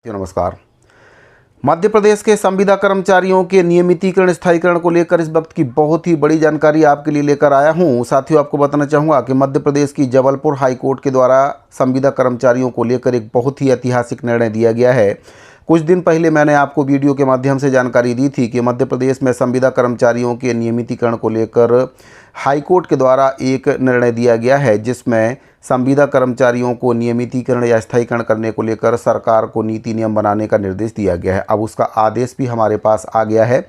नमस्कार। मध्य प्रदेश के संविदा कर्मचारियों के नियमितीकरण स्थायीकरण को लेकर इस वक्त की बहुत ही बड़ी जानकारी आपके लिए लेकर आया हूं। साथियों, आपको बताना चाहूँगा कि मध्य प्रदेश की जबलपुर हाई कोर्ट के द्वारा संविदा कर्मचारियों को लेकर एक बहुत ही ऐतिहासिक निर्णय दिया गया है। कुछ दिन पहले मैंने आपको वीडियो के माध्यम से जानकारी दी थी कि मध्य प्रदेश में संविदा कर्मचारियों के नियमितीकरण को लेकर हाई कोर्ट के द्वारा एक निर्णय दिया गया है, जिसमें संविदा कर्मचारियों को नियमितीकरण या स्थायीकरण करने को लेकर सरकार को नीति नियम बनाने का निर्देश दिया गया है। अब उसका आदेश भी हमारे पास आ गया है।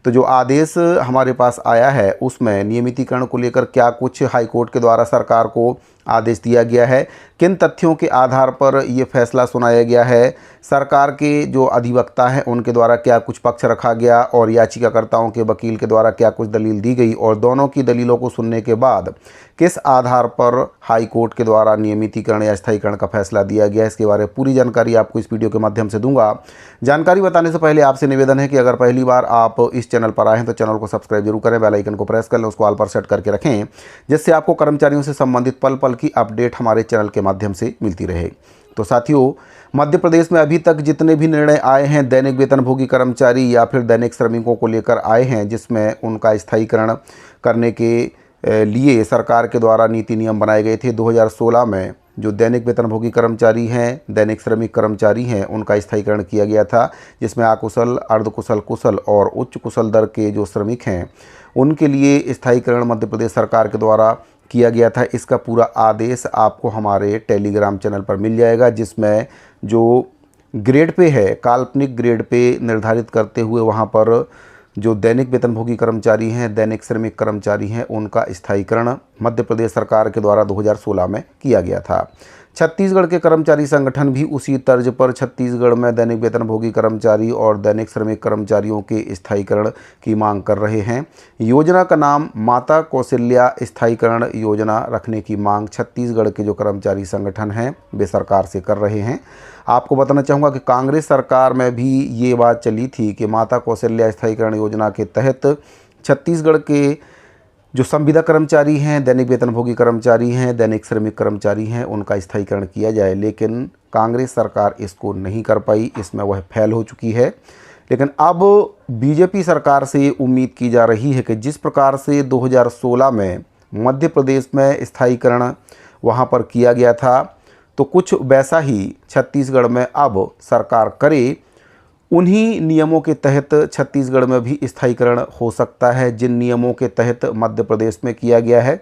तो जो आदेश हमारे पास आया है उसमें नियमितीकरण को लेकर क्या कुछ हाई कोर्ट के द्वारा सरकार को आदेश दिया गया है, किन तथ्यों के आधार पर ये फैसला सुनाया गया है, सरकार के जो अधिवक्ता हैं उनके द्वारा क्या कुछ पक्ष रखा गया और याचिकाकर्ताओं के वकील के द्वारा क्या कुछ दलील दी गई और दोनों की दलीलों को सुनने के बाद किस आधार पर हाई कोर्ट के द्वारा नियमितीकरण या स्थायीकरण का फैसला दिया गया, इसके बारे में पूरी जानकारी आपको इस वीडियो के माध्यम से दूंगा। जानकारी बताने से पहले आपसे निवेदन है कि अगर पहली बार आप इस चैनल पर आए हैं तो चैनल को सब्सक्राइब जरूर करें, बेल आइकन को प्रेस कर लें, उसको ऑल पर सेट करके रखें, जिससे आपको कर्मचारियों से संबंधित पल पल की अपडेट हमारे चैनल के माध्यम से मिलती रहे। तो साथियों, मध्य प्रदेश में अभी तक जितने भी निर्णय आए हैं दैनिक वेतनभोगी कर्मचारी या फिर दैनिक श्रमिकों को लेकर आए हैं, जिसमें उनका स्थायीकरण करने के लिए सरकार के द्वारा नीति नियम बनाए गए थे। 2016 में जो दैनिक वेतनभोगी कर्मचारी हैं, दैनिक श्रमिक कर्मचारी हैं, उनका स्थायीकरण किया गया था, जिसमें अकुशल, अर्धकुशल, कुशल और उच्च कुशल दर के जो श्रमिक हैं उनके लिए स्थायीकरण मध्य प्रदेश सरकार के द्वारा किया गया था। इसका पूरा आदेश आपको हमारे टेलीग्राम चैनल पर मिल जाएगा, जिसमें जो ग्रेड पे है, काल्पनिक ग्रेड पे निर्धारित करते हुए वहाँ पर जो दैनिक वेतनभोगी कर्मचारी हैं, दैनिक श्रमिक कर्मचारी हैं, उनका स्थायीकरण मध्य प्रदेश सरकार के द्वारा 2016 में किया गया था। छत्तीसगढ़ के कर्मचारी संगठन भी उसी तर्ज पर छत्तीसगढ़ में दैनिक वेतनभोगी कर्मचारी और दैनिक श्रमिक कर्मचारियों के स्थायीकरण की मांग कर रहे हैं। योजना का नाम माता कौशल्या स्थायीकरण योजना रखने की मांग छत्तीसगढ़ के जो कर्मचारी संगठन हैं वे सरकार से कर रहे हैं। आपको बताना चाहूँगा कि कांग्रेस सरकार में भी ये बात चली थी कि माता कौशल्या स्थायीकरण योजना के तहत छत्तीसगढ़ के जो संविदा कर्मचारी हैं, दैनिक वेतनभोगी कर्मचारी हैं, दैनिक श्रमिक कर्मचारी हैं, उनका स्थायीकरण किया जाए, लेकिन कांग्रेस सरकार इसको नहीं कर पाई। इसमें वह फेल हो चुकी है। लेकिन अब बीजेपी सरकार से ये उम्मीद की जा रही है कि जिस प्रकार से 2016 में मध्य प्रदेश में स्थायीकरण वहाँ पर किया गया था, तो कुछ वैसा ही छत्तीसगढ़ में अब सरकार करे। उन्हीं नियमों के तहत छत्तीसगढ़ में भी स्थायीकरण हो सकता है, जिन नियमों के तहत मध्य प्रदेश में किया गया है।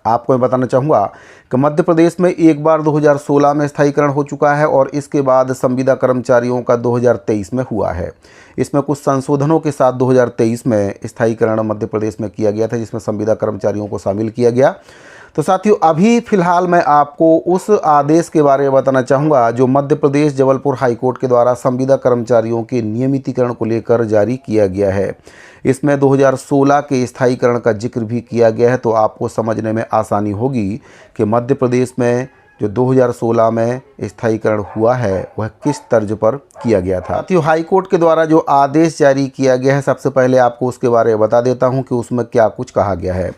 आपको मैं बताना चाहूँगा कि मध्य प्रदेश में एक बार 2016 में स्थायीकरण हो चुका है और इसके बाद संविदा कर्मचारियों का 2023 में हुआ है। इसमें कुछ संशोधनों के साथ 2023 में स्थायीकरण मध्य प्रदेश में किया गया था, जिसमें संविदा कर्मचारियों को शामिल किया गया। तो साथियों, अभी फ़िलहाल मैं आपको उस आदेश के बारे में बताना चाहूँगा जो मध्य प्रदेश जबलपुर हाई कोर्ट के द्वारा संविदा कर्मचारियों के नियमितीकरण को लेकर जारी किया गया है। इसमें 2016 के स्थायीकरण का जिक्र भी किया गया है, तो आपको समझने में आसानी होगी कि मध्य प्रदेश में जो 2016 में स्थायीकरण हुआ है वह किस तर्ज पर किया गया था। साथियों, हाई कोर्ट के द्वारा जो आदेश जारी किया गया है, सबसे पहले आपको उसके बारे में बता देता हूँ कि उसमें क्या कुछ कहा गया है।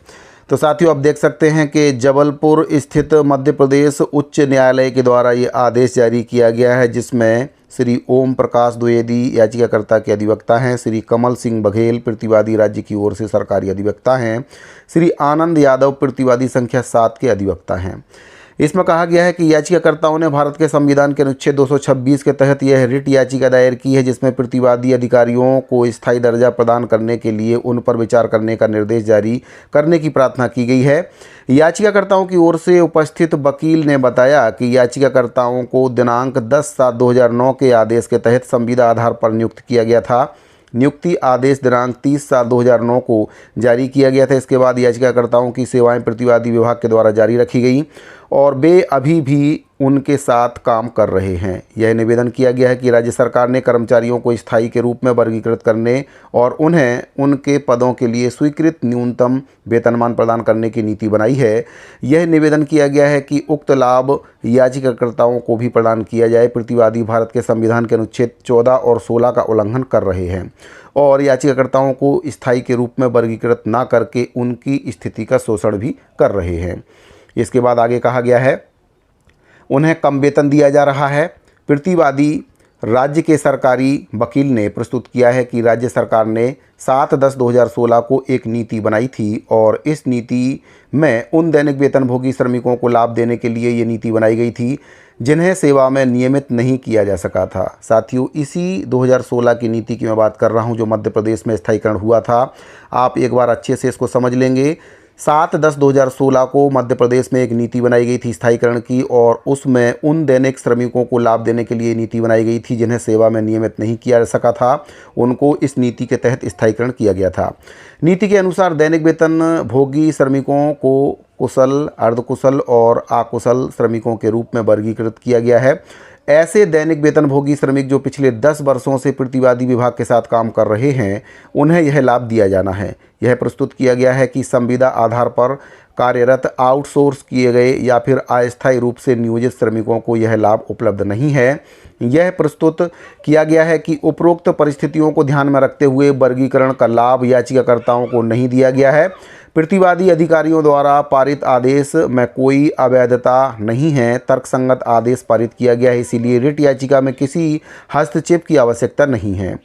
तो साथियों, आप देख सकते हैं कि जबलपुर स्थित मध्य प्रदेश उच्च न्यायालय के द्वारा ये आदेश जारी किया गया है, जिसमें श्री ओम प्रकाश द्विवेदी याचिकाकर्ता के अधिवक्ता हैं, श्री कमल सिंह बघेल प्रतिवादी राज्य की ओर से सरकारी अधिवक्ता हैं, श्री आनंद यादव प्रतिवादी संख्या 7 के अधिवक्ता हैं। इसमें कहा गया है कि याचिकाकर्ताओं ने भारत के संविधान के अनुच्छेद 226 के तहत यह रिट याचिका दायर की है, जिसमें प्रतिवादी अधिकारियों को स्थायी दर्जा प्रदान करने के लिए उन पर विचार करने का निर्देश जारी करने की प्रार्थना की गई है। याचिकाकर्ताओं की ओर से उपस्थित वकील ने बताया कि याचिकाकर्ताओं को दिनांक 10/7/2009 के आदेश के तहत संविदा आधार पर नियुक्त किया गया था। नियुक्ति आदेश दिनांक 30/7/2009 को जारी किया गया था। इसके बाद याचिकाकर्ताओं की सेवाएं प्रतिवादी विभाग के द्वारा जारी रखी गई और वे अभी भी उनके साथ काम कर रहे हैं। यह निवेदन किया गया है कि राज्य सरकार ने कर्मचारियों को स्थायी के रूप में वर्गीकृत करने और उन्हें उनके पदों के लिए स्वीकृत न्यूनतम वेतनमान प्रदान करने की नीति बनाई है। यह निवेदन किया गया है कि उक्त लाभ याचिकाकर्ताओं को भी प्रदान किया जाए। प्रतिवादी भारत के संविधान के अनुच्छेद 14 और 16 का उल्लंघन कर रहे हैं और याचिकाकर्ताओं को स्थायी के रूप में वर्गीकृत न करके उनकी स्थिति का शोषण भी कर रहे हैं। इसके बाद आगे कहा गया है, उन्हें कम वेतन दिया जा रहा है। प्रतिवादी राज्य के सरकारी वकील ने प्रस्तुत किया है कि राज्य सरकार ने 7/10/2016 को एक नीति बनाई थी और इस नीति में उन दैनिक वेतनभोगी श्रमिकों को लाभ देने के लिए ये नीति बनाई गई थी जिन्हें सेवा में नियमित नहीं किया जा सका था। साथियों, इसी 2016 की नीति की मैं बात कर रहा हूँ जो मध्य प्रदेश में स्थायीकरण हुआ था। आप एक बार अच्छे से इसको समझ लेंगे। 7/10/2016 को मध्य प्रदेश में एक नीति बनाई गई थी स्थायीकरण की और उसमें उन दैनिक श्रमिकों को लाभ देने के लिए नीति बनाई गई थी जिन्हें सेवा में नियमित नहीं किया जा सका था। उनको इस नीति के तहत स्थायीकरण किया गया था। नीति के अनुसार दैनिक वेतन भोगी श्रमिकों को कुशल, अर्धकुशल और अकुशल श्रमिकों के रूप में वर्गीकृत किया गया है। ऐसे दैनिक वेतनभोगी श्रमिक जो पिछले 10 वर्षों से प्रतिवादी विभाग के साथ काम कर रहे हैं उन्हें यह लाभ दिया जाना है। यह प्रस्तुत किया गया है कि संविदा आधार पर कार्यरत, आउटसोर्स किए गए या फिर अस्थायी रूप से नियोजित श्रमिकों को यह लाभ उपलब्ध नहीं है। यह प्रस्तुत किया गया है कि उपरोक्त परिस्थितियों को ध्यान में रखते हुए वर्गीकरण का लाभ याचिकाकर्ताओं को नहीं दिया गया है। प्रतिवादी अधिकारियों द्वारा पारित आदेश में कोई अवैधता नहीं है। तर्कसंगत आदेश पारित किया गया है, इसीलिए रिट याचिका में किसी हस्तक्षेप की आवश्यकता नहीं है।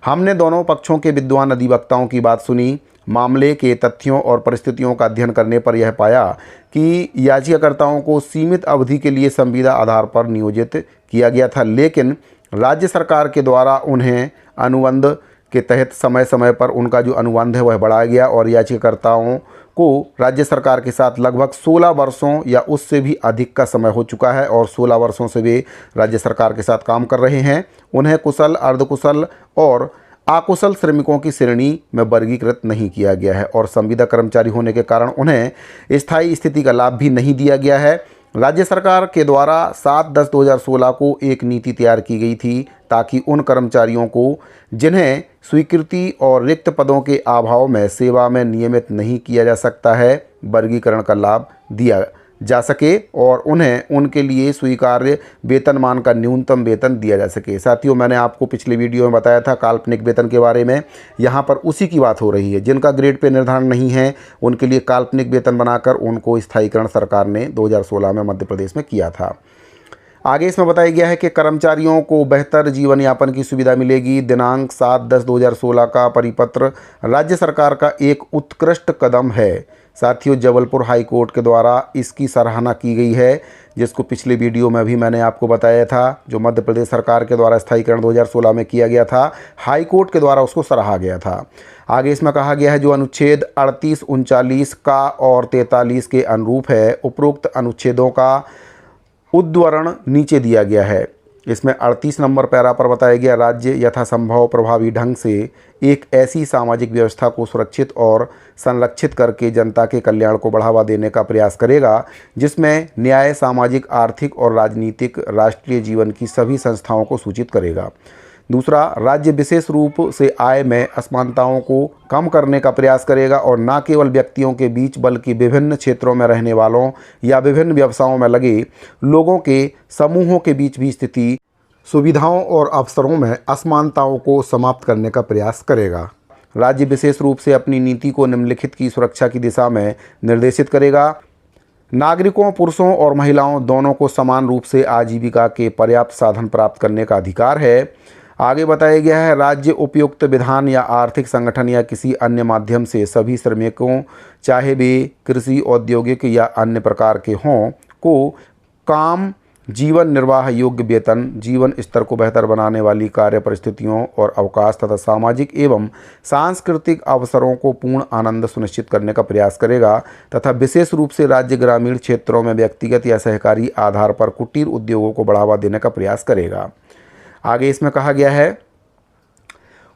हमने दोनों पक्षों के विद्वान अधिवक्ताओं की बात सुनी। मामले के तथ्यों और परिस्थितियों का अध्ययन करने पर यह पाया कि याचिकाकर्ताओं को सीमित अवधि के लिए संविदा आधार पर नियोजित किया गया था, लेकिन राज्य सरकार के द्वारा उन्हें अनुबंध के तहत समय समय पर उनका जो अनुबंध है वह बढ़ाया गया और याचिकाकर्ताओं को राज्य सरकार के साथ लगभग 16 वर्षों या उससे भी अधिक का समय हो चुका है और 16 वर्षों से वे राज्य सरकार के साथ काम कर रहे हैं। उन्हें कुशल, अर्धकुशल और अकुशल श्रमिकों की श्रेणी में वर्गीकृत नहीं किया गया है और संविदा कर्मचारी होने के कारण उन्हें स्थायी स्थिति का लाभ भी नहीं दिया गया है। राज्य सरकार के द्वारा 7/10/2016 को एक नीति तैयार की गई थी ताकि उन कर्मचारियों को जिन्हें स्वीकृति और रिक्त पदों के अभाव में सेवा में नियमित नहीं किया जा सकता है वर्गीकरण का लाभ दिया जा सके और उन्हें उनके लिए स्वीकार्य वेतनमान का न्यूनतम वेतन दिया जा सके। साथियों, मैंने आपको पिछले वीडियो में बताया था काल्पनिक वेतन के बारे में। यहाँ पर उसी की बात हो रही है। जिनका ग्रेड पे निर्धारण नहीं है उनके लिए काल्पनिक वेतन बनाकर उनको स्थायीकरण सरकार ने 2016 में मध्य प्रदेश में किया था। आगे इसमें बताया गया है कि कर्मचारियों को बेहतर जीवन यापन की सुविधा मिलेगी। दिनांक 7/10/2016 का परिपत्र राज्य सरकार का एक उत्कृष्ट कदम है। साथियों, जबलपुर हाई कोर्ट के द्वारा इसकी सराहना की गई है, जिसको पिछले वीडियो में भी मैंने आपको बताया था। जो मध्य प्रदेश सरकार के द्वारा स्थायीकरण 2016 में किया गया था, हाई कोर्ट के द्वारा उसको सराहा गया था। आगे इसमें कहा गया है जो अनुच्छेद 38, 39 का और 43 के अनुरूप है, उपरोक्त अनुच्छेदों का उद्धरण नीचे दिया गया है। इसमें 38 नंबर पैरा पर बताया गया, राज्य यथासंभव प्रभावी ढंग से एक ऐसी सामाजिक व्यवस्था को सुरक्षित और संरक्षित करके जनता के कल्याण को बढ़ावा देने का प्रयास करेगा जिसमें न्याय, सामाजिक, आर्थिक और राजनीतिक राष्ट्रीय जीवन की सभी संस्थाओं को सूचित करेगा। दूसरा, राज्य विशेष रूप से आय में असमानताओं को कम करने का प्रयास करेगा और न केवल व्यक्तियों के बीच बल्कि विभिन्न क्षेत्रों में रहने वालों या विभिन्न व्यवसायों में लगे लोगों के समूहों के बीच भी स्थिति, सुविधाओं और अवसरों में असमानताओं को समाप्त करने का प्रयास करेगा। राज्य विशेष रूप से अपनी नीति को निम्नलिखित की सुरक्षा की दिशा में निर्देशित करेगा। नागरिकों, पुरुषों और महिलाओं दोनों को समान रूप से आजीविका के पर्याप्त साधन प्राप्त करने का अधिकार है। आगे बताया गया है, राज्य उपयुक्त विधान या आर्थिक संगठन या किसी अन्य माध्यम से सभी श्रमिकों, चाहे वे कृषि, औद्योगिक या अन्य प्रकार के हों, को काम, जीवन निर्वाह योग्य वेतन, जीवन स्तर को बेहतर बनाने वाली कार्य परिस्थितियों और अवकाश तथा सामाजिक एवं सांस्कृतिक अवसरों को पूर्ण आनंद सुनिश्चित करने का प्रयास करेगा तथा विशेष रूप से राज्य ग्रामीण क्षेत्रों में व्यक्तिगत या सहकारी आधार पर कुटीर उद्योगों को बढ़ावा देने का प्रयास करेगा। आगे इसमें कहा गया है,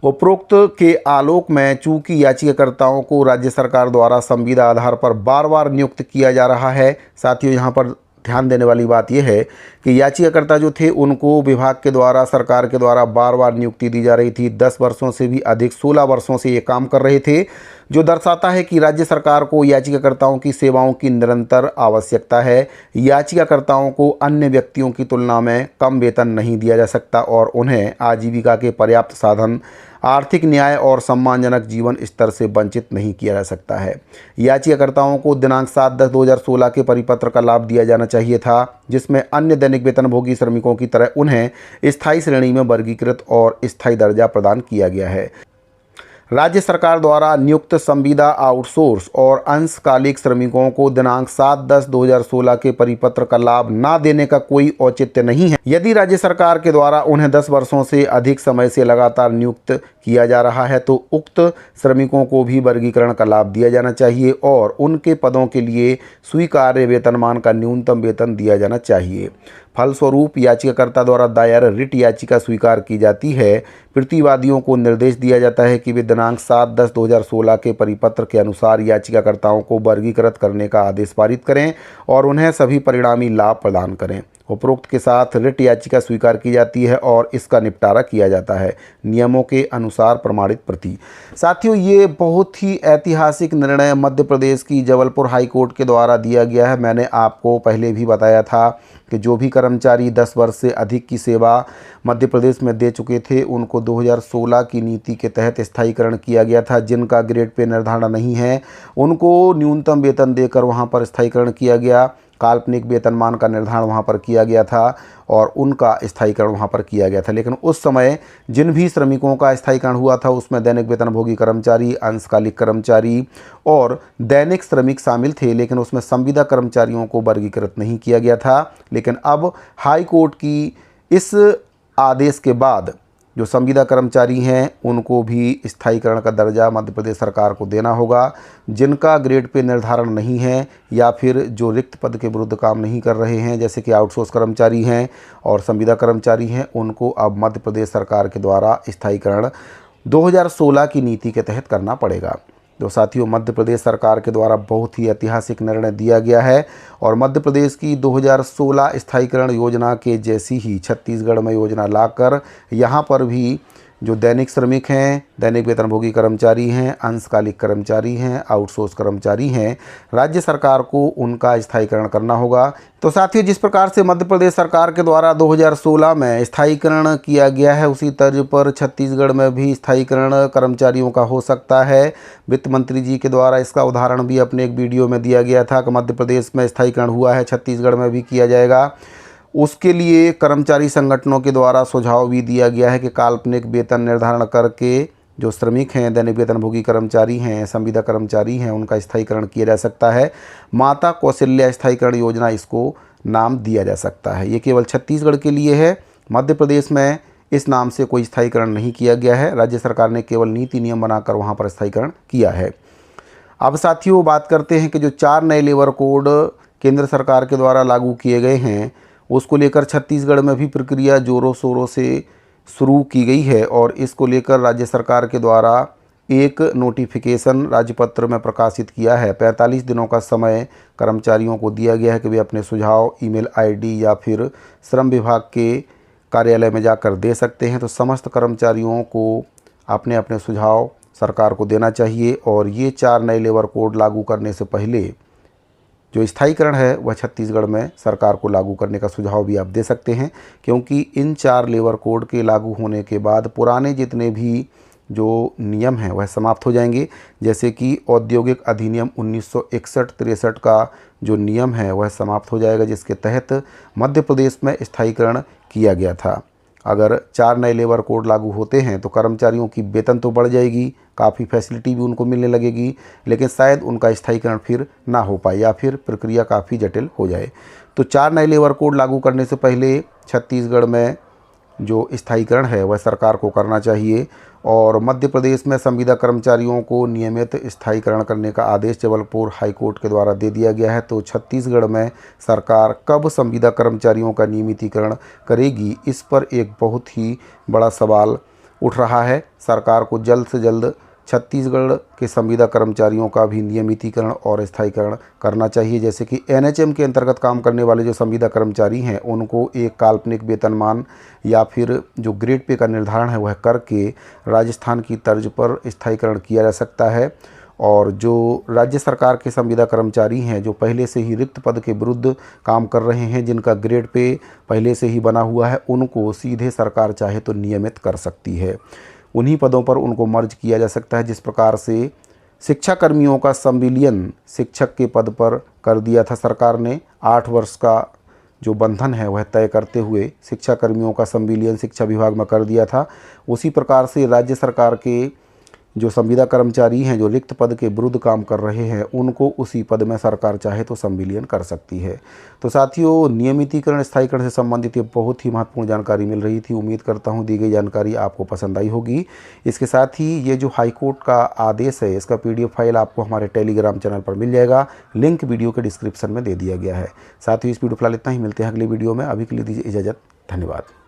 उपरोक्त के आलोक में चूंकि याचिकाकर्ताओं को राज्य सरकार द्वारा संविदा आधार पर बार बार नियुक्त किया जा रहा है। साथियों, यहाँ पर ध्यान देने वाली बात यह है कि याचिकाकर्ता जो थे उनको विभाग के द्वारा, सरकार के द्वारा बार बार नियुक्ति दी जा रही थी। 10 वर्षों से भी अधिक, 16 वर्षों से ये काम कर रहे थे। जो दर्शाता है कि राज्य सरकार को याचिकाकर्ताओं की सेवाओं की निरंतर आवश्यकता है। याचिकाकर्ताओं को अन्य व्यक्तियों की तुलना में कम वेतन नहीं दिया जा सकता और उन्हें आजीविका के पर्याप्त साधन, आर्थिक न्याय और सम्मानजनक जीवन स्तर से वंचित नहीं किया जा सकता है। याचिकाकर्ताओं को दिनांक 7/10/2016 के परिपत्र का लाभ दिया जाना चाहिए था, जिसमें अन्य दैनिक वेतनभोगी श्रमिकों की तरह उन्हें स्थायी श्रेणी में वर्गीकृत और स्थायी दर्जा प्रदान किया गया है। राज्य सरकार द्वारा नियुक्त संविदा, आउटसोर्स और अंशकालिक श्रमिकों को दिनांक 7/10/2016 के परिपत्र का लाभ न देने का कोई औचित्य नहीं है। यदि राज्य सरकार के द्वारा उन्हें 10 वर्षों से अधिक समय से लगातार नियुक्त किया जा रहा है तो उक्त श्रमिकों को भी वर्गीकरण का लाभ दिया जाना चाहिए और उनके पदों के लिए स्वीकार्य वेतनमान का न्यूनतम वेतन दिया जाना चाहिए। फलस्वरूप याचिकाकर्ता द्वारा दायर रिट याचिका स्वीकार की जाती है। प्रतिवादियों को निर्देश दिया जाता है कि वे दिनांक 7/10/2016 के परिपत्र के अनुसार याचिकाकर्ताओं को वर्गीकृत करने का आदेश पारित करें और उन्हें सभी परिणामी लाभ प्रदान करें। उपरोक्त के साथ रिट याचिका स्वीकार की जाती है और इसका निपटारा किया जाता है। नियमों के अनुसार प्रमाणित प्रति। साथियों, ये बहुत ही ऐतिहासिक निर्णय मध्य प्रदेश की जबलपुर हाई कोर्ट के द्वारा दिया गया है। मैंने आपको पहले भी बताया था कि जो भी कर्मचारी 10 वर्ष से अधिक की सेवा मध्य प्रदेश में दे चुके थे उनको 2016 की नीति के तहत स्थायीकरण किया गया था। जिनका ग्रेड पे निर्धारण नहीं है उनको न्यूनतम वेतन देकर वहाँ पर स्थायीकरण किया गया। काल्पनिक वेतनमान का निर्धारण वहाँ पर किया गया था और उनका स्थायीकरण वहाँ पर किया गया था। लेकिन उस समय जिन भी श्रमिकों का स्थायीकरण हुआ था उसमें दैनिक वेतनभोगी कर्मचारी, अंशकालिक कर्मचारी और दैनिक श्रमिक शामिल थे, लेकिन उसमें संविदा कर्मचारियों को वर्गीकृत नहीं किया गया था। लेकिन अब हाई कोर्ट की इस आदेश के बाद जो संविदा कर्मचारी हैं उनको भी स्थायीकरण का दर्जा मध्य प्रदेश सरकार को देना होगा। जिनका ग्रेड पे निर्धारण नहीं है या फिर जो रिक्त पद के विरुद्ध काम नहीं कर रहे हैं, जैसे कि आउटसोर्स कर्मचारी हैं और संविदा कर्मचारी हैं, उनको अब मध्य प्रदेश सरकार के द्वारा स्थायीकरण 2016 की नीति के तहत करना पड़ेगा। तो साथियों, मध्य प्रदेश सरकार के द्वारा बहुत ही ऐतिहासिक निर्णय दिया गया है और मध्य प्रदेश की 2016 स्थायीकरण योजना के जैसी ही छत्तीसगढ़ में योजना लाकर यहाँ पर भी जो दैनिक श्रमिक हैं, दैनिक वेतनभोगी कर्मचारी हैं, अंशकालिक कर्मचारी हैं, आउटसोर्स कर्मचारी हैं, राज्य सरकार को उनका स्थायीकरण करना होगा। तो साथियों, जिस प्रकार से मध्य प्रदेश सरकार के द्वारा 2016 में स्थायीकरण किया गया है उसी तर्ज पर छत्तीसगढ़ में भी स्थायीकरण कर्मचारियों का हो सकता है। वित्त मंत्री जी के द्वारा इसका उदाहरण भी अपने एक वीडियो में दिया गया था कि मध्य प्रदेश में स्थायीकरण हुआ है, छत्तीसगढ़ में भी किया जाएगा। उसके लिए कर्मचारी संगठनों के द्वारा सुझाव भी दिया गया है कि काल्पनिक वेतन निर्धारण करके जो श्रमिक हैं, दैनिक वेतनभोगी कर्मचारी हैं, संविदा कर्मचारी हैं, उनका स्थायीकरण किया जा सकता है। माता कौशल्या स्थायीकरण योजना इसको नाम दिया जा सकता है। ये केवल छत्तीसगढ़ के लिए है। मध्य प्रदेश में इस नाम से कोई स्थायीकरण नहीं किया गया है। राज्य सरकार ने केवल नीति नियम बनाकर वहाँ पर स्थायीकरण किया है। अब साथियों, बात करते हैं कि जो 4 नए लेबर कोड केंद्र सरकार के द्वारा लागू किए गए हैं उसको लेकर छत्तीसगढ़ में भी प्रक्रिया ज़ोरों शोरों से शुरू की गई है और इसको लेकर राज्य सरकार के द्वारा एक नोटिफिकेशन राज्यपत्र में प्रकाशित किया है। 45 दिनों का समय कर्मचारियों को दिया गया है कि वे अपने सुझाव ईमेल आईडी या फिर श्रम विभाग के कार्यालय में जाकर दे सकते हैं। तो समस्त कर्मचारियों को अपने अपने सुझाव सरकार को देना चाहिए और ये 4 नए लेबर कोड लागू करने से पहले जो स्थायीकरण है वह छत्तीसगढ़ में सरकार को लागू करने का सुझाव भी आप दे सकते हैं, क्योंकि इन 4 लेबर कोड के लागू होने के बाद पुराने जितने भी जो नियम हैं वह समाप्त हो जाएंगे। जैसे कि औद्योगिक अधिनियम 1961-63 का जो नियम है वह समाप्त हो जाएगा, जिसके तहत मध्य प्रदेश में स्थायीकरण किया गया था। अगर 4 नए लेबर कोड लागू होते हैं तो कर्मचारियों की वेतन तो बढ़ जाएगी, काफ़ी फैसिलिटी भी उनको मिलने लगेगी, लेकिन शायद उनका स्थायीकरण फिर ना हो पाए या फिर प्रक्रिया काफ़ी जटिल हो जाए। तो 4 नए लेबर कोड लागू करने से पहले छत्तीसगढ़ में जो स्थायीकरण है वह सरकार को करना चाहिए और मध्य प्रदेश में संविदा कर्मचारियों को नियमित स्थायीकरण करने का आदेश जबलपुर हाई कोर्ट के द्वारा दे दिया गया है। तो छत्तीसगढ़ में सरकार कब संविदा कर्मचारियों का नियमितीकरण करेगी, इस पर एक बहुत ही बड़ा सवाल उठ रहा है। सरकार को जल्द से जल्द छत्तीसगढ़ के संविदा कर्मचारियों का भी नियमितीकरण और स्थायीकरण करना चाहिए। जैसे कि एनएचएम के अंतर्गत काम करने वाले जो संविदा कर्मचारी हैं उनको एक काल्पनिक वेतनमान या फिर जो ग्रेड पे का निर्धारण है वह करके राजस्थान की तर्ज पर स्थायीकरण किया जा सकता है और जो राज्य सरकार के संविदा कर्मचारी हैं जो पहले से ही रिक्त पद के विरुद्ध काम कर रहे हैं, जिनका ग्रेड पे पहले से ही बना हुआ है, उनको सीधे सरकार चाहे तो नियमित कर सकती है। उन्हीं पदों पर उनको मर्ज किया जा सकता है। जिस प्रकार से शिक्षा कर्मियों का संविलियन शिक्षक के पद पर कर दिया था सरकार ने, 8 वर्ष का जो बंधन है वह तय करते हुए शिक्षा कर्मियों का संविलियन शिक्षा विभाग में कर दिया था, उसी प्रकार से राज्य सरकार के जो संविदा कर्मचारी हैं जो रिक्त पद के विरुद्ध काम कर रहे हैं, उनको उसी पद में सरकार चाहे तो संविलियन कर सकती है। तो साथियों, नियमितीकरण स्थायीकरण से संबंधित ये बहुत ही महत्वपूर्ण जानकारी मिल रही थी। उम्मीद करता हूँ दी गई जानकारी आपको पसंद आई होगी। इसके साथ ही ये जो हाईकोर्ट का आदेश है, इसका PDF फाइल आपको हमारे टेलीग्राम चैनल पर मिल जाएगा। लिंक वीडियो के डिस्क्रिप्शन में दे दिया गया है। साथ ही इस वीडियो फिलहाल इतना ही, मिलते हैं अगली वीडियो में। अभी के लिए दीजिए इजाज़त। धन्यवाद।